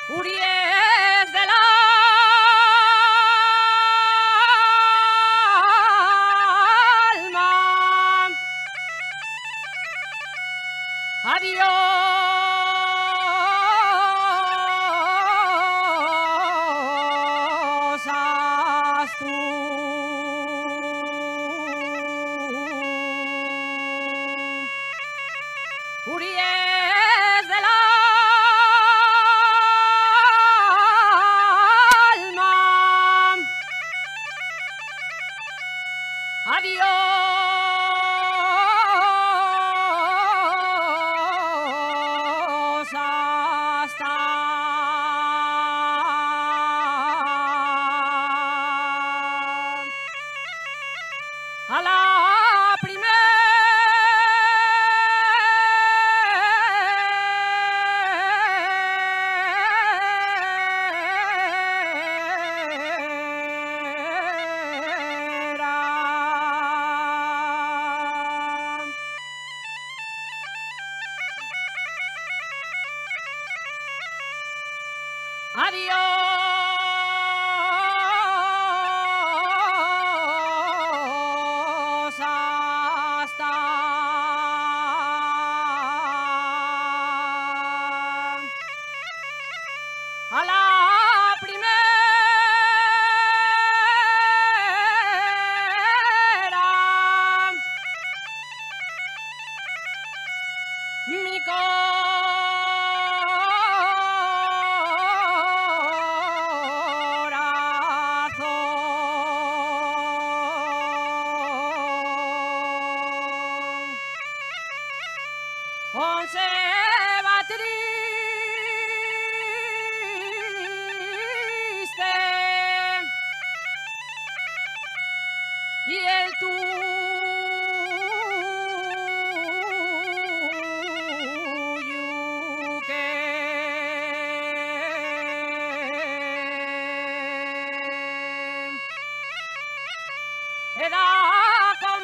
Uries del alma, adiosas tú. Uries del alma, adiós hasta a la adiós hasta a la primera. Mi corazón se va triste y el tuyo que da con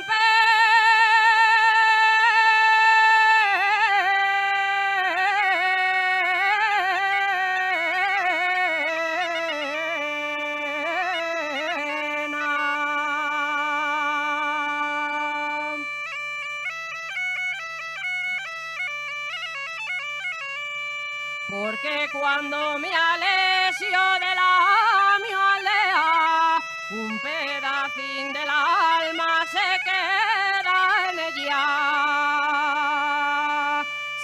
porque cuando me alejo de la mi aldea, un pedacín del alma se queda en ella,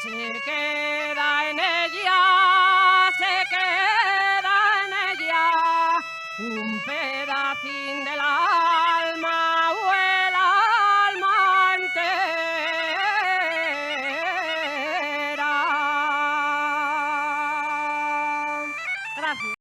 se queda en ella, se queda en ella, un pedacín del alma.